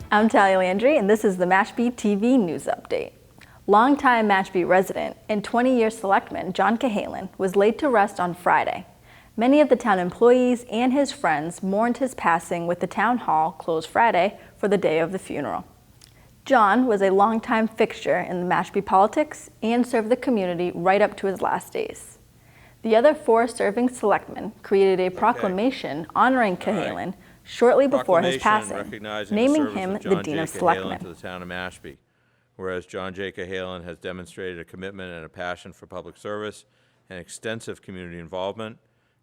I'm Talia Landry, and this is the Mashpee TV News Update. Longtime Mashpee resident and 20-year selectman John Cahalan was laid to rest on Friday. Many of the town employees and his friends mourned his passing with the town hall closed Friday for the day of the funeral. John was a longtime fixture in the Mashpee politics and served the community right up to his last days. The other 4 serving selectmen created a proclamation honoring Cahalan shortly before his passing, naming him the Dean of Selectmen. To the town of Mashpee. Whereas John J. Cahalan has demonstrated a commitment and a passion for public service and extensive community involvement,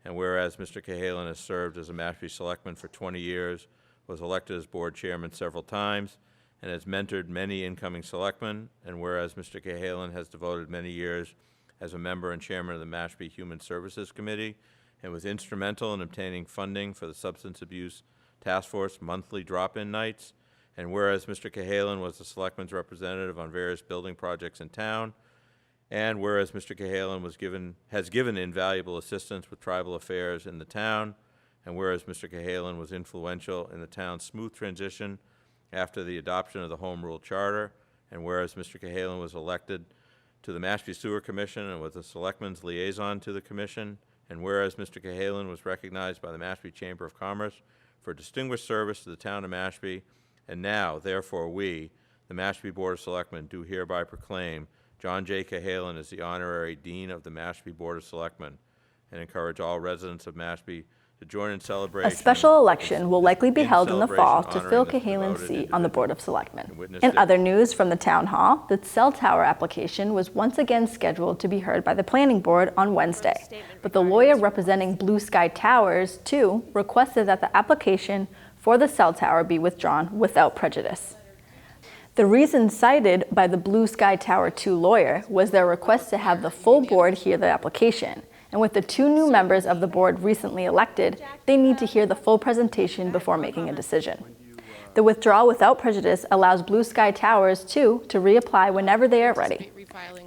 and whereas Mr. Cahalan has served as a Mashpee selectman for 20 years, was elected as board chairman several times, and has mentored many incoming selectmen, and whereas Mr. Cahalan has devoted many years as a member and chairman of the Mashpee Human Services Committee, and was instrumental in obtaining funding for the Substance Abuse Task Force monthly drop-in nights, and whereas Mr. Cahalan was the selectman's representative on various building projects in town, and whereas Mr. Cahalan has given invaluable assistance with tribal affairs in the town, and whereas Mr. Cahalan was influential in the town's smooth transition after the adoption of the Home Rule Charter, and whereas Mr. Cahalan was elected to the Mashpee Sewer Commission and was the selectman's liaison to the commission, and whereas Mr. Cahalan was recognized by the Mashpee Chamber of Commerce for distinguished service to the town of Mashpee, and now, therefore, we, the Mashpee Board of Selectmen, do hereby proclaim John J. Cahalan as the honorary Dean of the Mashpee Board of Selectmen, and encourage all residents of Mashpee to join in celebration. A special election will likely be held in the fall to fill Cahalan's seat on the Board of Selectmen. In other news from the town hall, the cell tower application was once again scheduled to be heard by the planning board on Wednesday. But the lawyer representing Blue Sky Towers, too, requested that the application for the cell tower be withdrawn without prejudice. The reason cited by the Blue Sky Tower 2 lawyer was their request to have the full board hear the application. And with the 2 new members of the board recently elected, they need to hear the full presentation before making a decision. The withdrawal without prejudice allows Blue Sky Towers, too, to reapply whenever they are ready.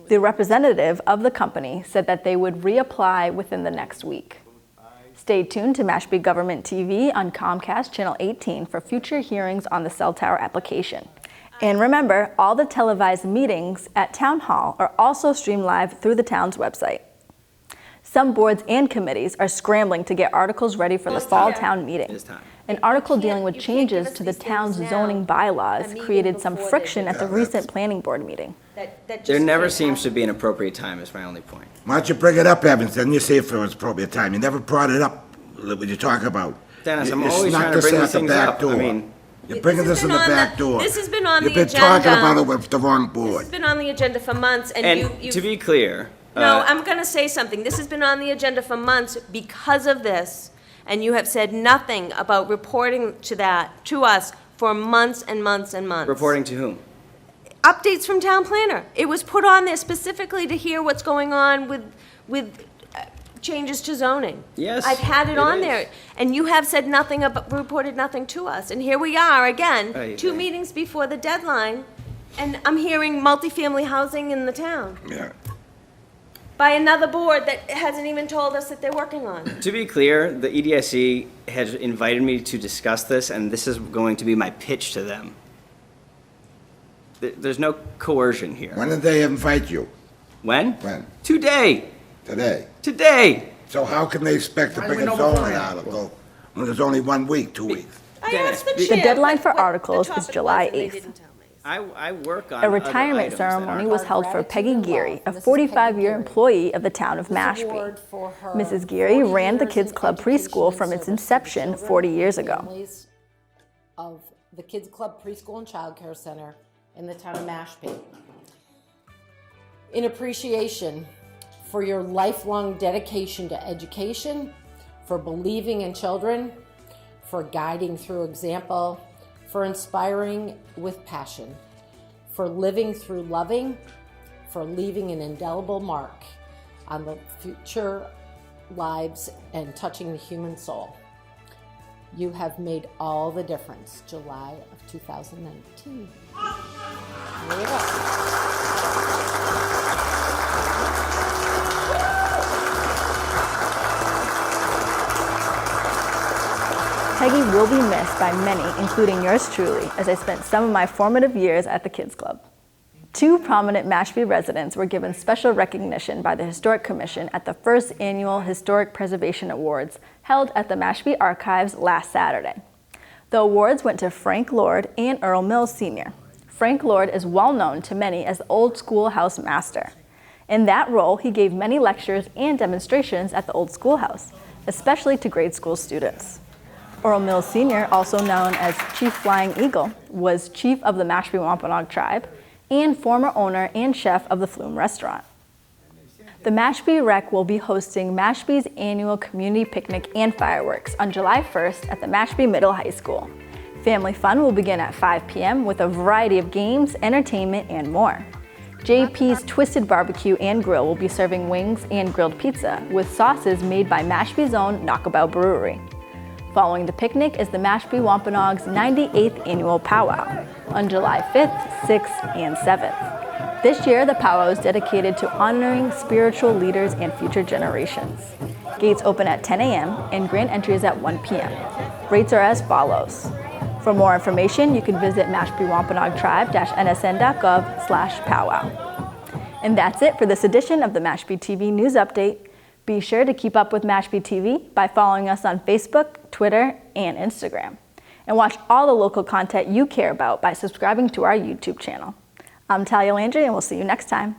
The representative of the company said that they would reapply within the next week. Stay tuned to Mashpee Government TV on Comcast Channel 18 for future hearings on the cell tower application. And remember, all the televised meetings at Town Hall are also streamed live through the town's website. Some boards and committees are scrambling to get articles ready for the fall town meeting. An article dealing with changes to the town's zoning bylaws created some friction at the recent planning board meeting. There never seems to be an appropriate time, is my only point. Why don't you bring it up, Evans, then you see if it was appropriate time. You never brought it up when you talk about. Dennis, I'm always trying to bring these things up. I mean, you're bringing this in the back door. This has been on the agenda. You've been talking about it with the wrong board. This has been on the agenda for months, and to be clear. No, I'm going to say something. This has been on the agenda for months because of this, and you have said nothing about reporting to us for months and months and months. Reporting to whom? Updates from town planner. It was put on there specifically to hear what's going on with changes to zoning. Yes, I've had it on there, and you have said nothing about, reported nothing to us. And here we are again, 2 meetings before the deadline, and I'm hearing multifamily housing in the town. Yeah. By another board that hasn't even told us that they're working on. To be clear, the EDIC has invited me to discuss this, and this is going to be my pitch to them. There's no coercion here. When did they invite you? When? When? Today. Today. Today. So how can they expect to bring a zoning article when there's only 1 week, 2 weeks? I asked the The chair deadline for what articles the is topic July was, and they 8th. didn't tell me. I work on A other retirement items that ceremony aren't- was held for Peggy Geary, a 45-year employee of the town of Mashpee. Mrs. Geary ran the Kids Club preschool from its inception 40 years ago. Of the Kids Club Preschool and Child Care Center in the town of Mashpee. In appreciation for your lifelong dedication to education, for believing in children, for guiding through example, for inspiring with passion, for living through loving, for leaving an indelible mark on the future lives and touching the human soul. You have made all the difference. July of 2019. There you go. Peggy will be missed by many, including yours truly, as I spent some of my formative years at the Kids Club. 2 prominent Mashpee residents were given special recognition by the Historic Commission at the first annual Historic Preservation Awards held at the Mashpee Archives last Saturday. The awards went to Frank Lord and Earl Mills Sr. Frank Lord is well known to many as the old schoolhouse master. In that role, he gave many lectures and demonstrations at the old schoolhouse, especially to grade school students. Earl Mills Sr., also known as Chief Flying Eagle, was chief of the Mashpee Wampanoag tribe and former owner and chef of the Flume restaurant. The Mashpee Rec will be hosting Mashpee's annual community picnic and fireworks on July 1st at the Mashpee Middle High School. Family fun will begin at 5 p.m. with a variety of games, entertainment, and more. JP's Twisted Barbecue and Grill will be serving wings and grilled pizza with sauces made by Mashpee's own Knockabout Brewery. Following the picnic is the Mashpee Wampanoag's 98th annual powwow on July 5th, 6th, and 7th. This year, the powwow is dedicated to honoring spiritual leaders and future generations. Gates open at 10 a.m. and grand entry is at 1 p.m. Rates are as follows. For more information, you can visit mashpeewampanoagtribe-nsn.gov/powwow. And that's it for this edition of the Mashpee TV News Update. Be sure to keep up with Mashpee TV by following us on Facebook, Twitter, and Instagram. And watch all the local content you care about by subscribing to our YouTube channel. I'm Talia Landry, and we'll see you next time.